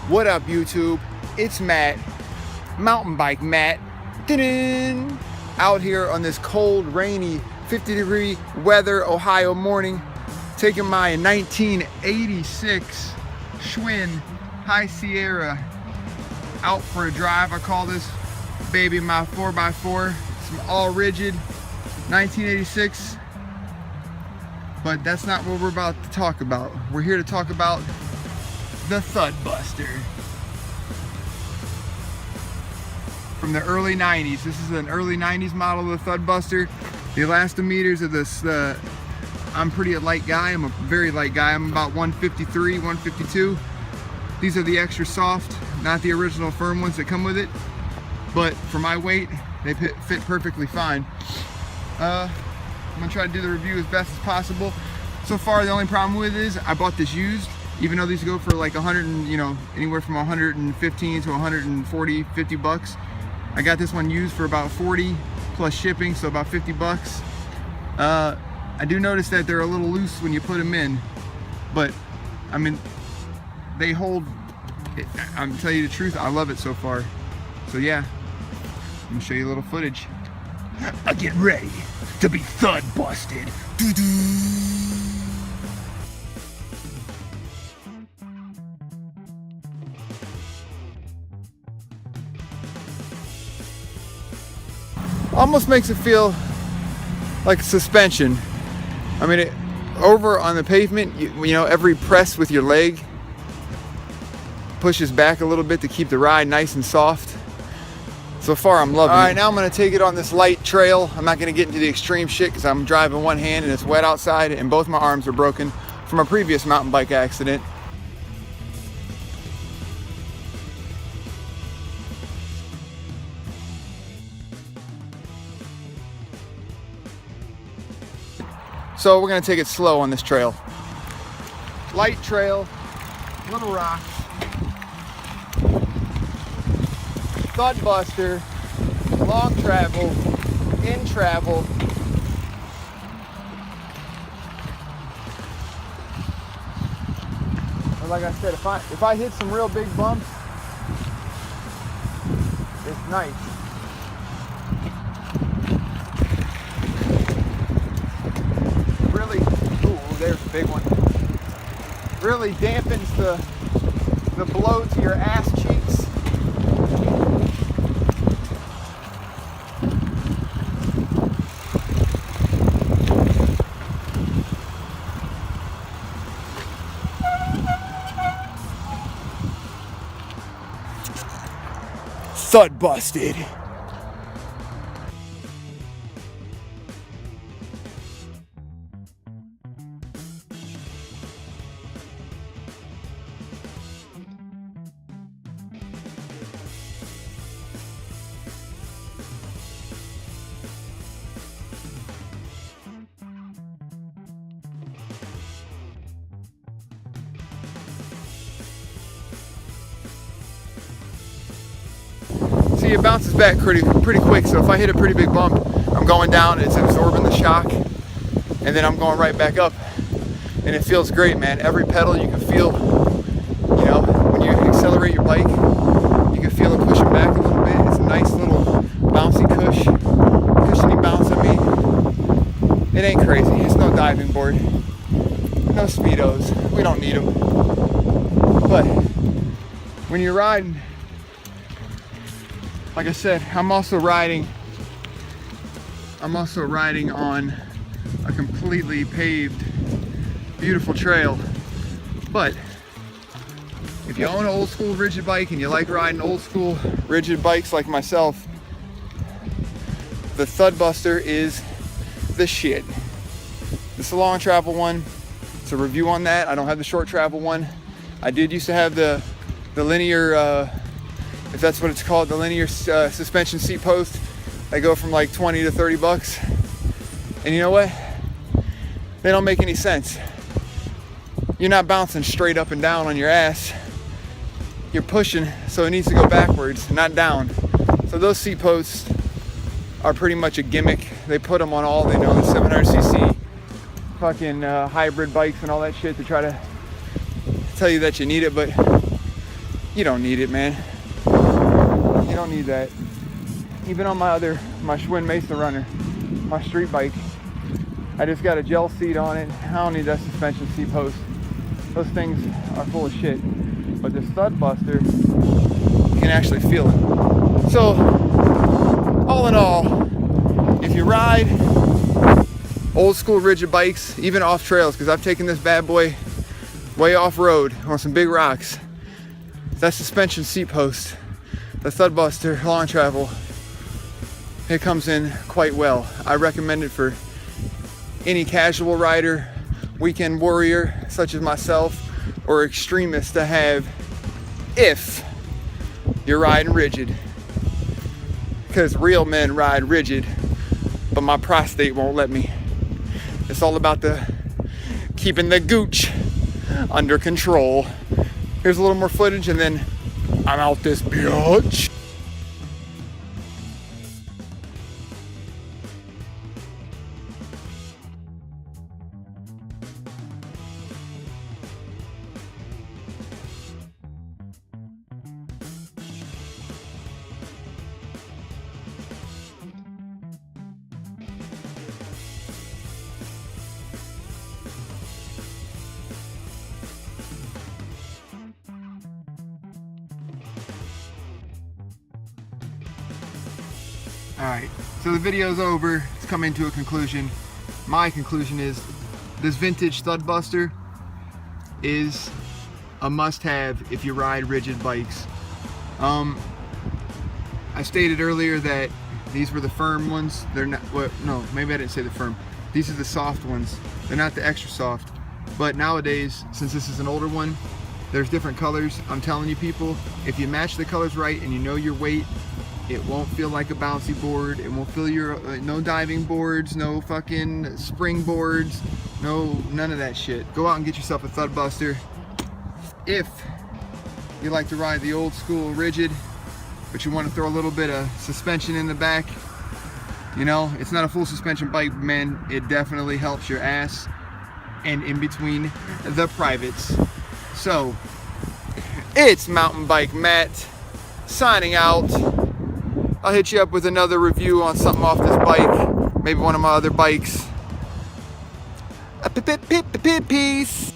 What up, YouTube? It's Matt, mountain bike Matt. Ta-da! Out here on this cold, rainy, 50-degree weather Ohio morning, taking my 1986 Schwinn High Sierra out for a drive. I call this baby my 4x4. Some all rigid 1986, but that's not what we're about to talk about. We're here to talk about the ThudBuster from the early 90s. This is an early 90s model of the ThudBuster. The elastometers of this, I'm pretty a light guy. I'm a very light guy. I'm about 153, 152. These are the extra soft, not the original firm ones that come with it. But for my weight, they fit perfectly fine. I'm gonna try to do the review as best as possible. So far, the only problem with it is I bought this used. Even though these go for like 100, anywhere from 115 to 140, 50 bucks. I got this one used for about 40 plus shipping, so about 50 bucks. I do notice that they're a little loose when you put them in, but I mean, they hold. I'm telling you the truth, I love it so far. So yeah, I'm gonna show you a little footage. Get ready to be ThudBusted. Almost makes it feel like suspension. I mean, over on the pavement, you know, every press with your leg pushes back a little bit to keep the ride nice and soft. So far, I'm loving it. All right, now I'm gonna take it on this light trail. I'm not gonna get into the extreme shit because I'm driving one hand and it's wet outside and both my arms are broken from a previous mountain bike accident. So we're gonna take it slow on this trail. Light trail, little rocks. ThudBuster, long travel, in travel. And like I said, if I hit some real big bumps, it's nice. Really, ooh, there's a big one. Really dampens the blow to your ass cheeks. ThudBusted. See, it bounces back pretty quick, so if I hit a pretty big bump, I'm going down, it's absorbing the shock, and then I'm going right back up, and it feels great, man. Every pedal you can feel, you know, when you accelerate your bike, you can feel it pushing back a little bit. It's a nice little bouncy cushiony bounce. I mean, it ain't crazy. It's no diving board, no speedos. We don't need them. But when you're riding, like I said, I'm also riding on a completely paved, beautiful trail. But if you own an old school rigid bike and you like riding old school rigid bikes like myself, the ThudBuster is the shit. This is a long travel one. It's a review on that. I don't have the short travel one. I did used to have the linear, if that's what it's called, the linear suspension seat post. They go from like 20 to 30 bucks. And you know what? They don't make any sense. You're not bouncing straight up and down on your ass. You're pushing, so it needs to go backwards, not down. So those seat posts are pretty much a gimmick. They put them on all, they know, the 700cc fucking hybrid bikes and all that shit to try to tell you that you need it, but You don't need it, man. You don't need that. Even on my Schwinn Mesa Runner, my street bike, I just got a gel seat on it. I don't need that suspension seat post. Those things are full of shit. But this ThudBuster, you can actually feel it. So, all in all, if you ride old school rigid bikes, even off trails, because I've taken this bad boy way off road on some big rocks, that suspension seat post, the ThudBuster long travel, it comes in quite well. I recommend it for any casual rider, weekend warrior such as myself, or extremist to have if you're riding rigid. Because real men ride rigid, but my prostate won't let me. It's all about the keeping the gooch under control. Here's a little more footage and then I'm out this bitch. Alright, so the video's over. It's coming to a conclusion. My conclusion is this vintage ThudBuster is a must-have if you ride rigid bikes. I stated earlier that these were the firm ones. They're not, well, no, maybe I didn't say the firm. These are the soft ones. They're not the extra soft. But nowadays, since this is an older one, there's different colors. I'm telling you people, if you match the colors right and you know your weight, it won't feel like a bouncy board. It won't feel your, no diving boards, no fucking spring boards, none of that shit. Go out and get yourself a ThudBuster. If you like to ride the old school rigid, but you want to throw a little bit of suspension in the back, you know, it's not a full suspension bike, man. It definitely helps your ass and in between the privates. So, it's Mountain Bike Matt signing out. I'll hit you up with another review on something off this bike, maybe one of my other bikes. Peace.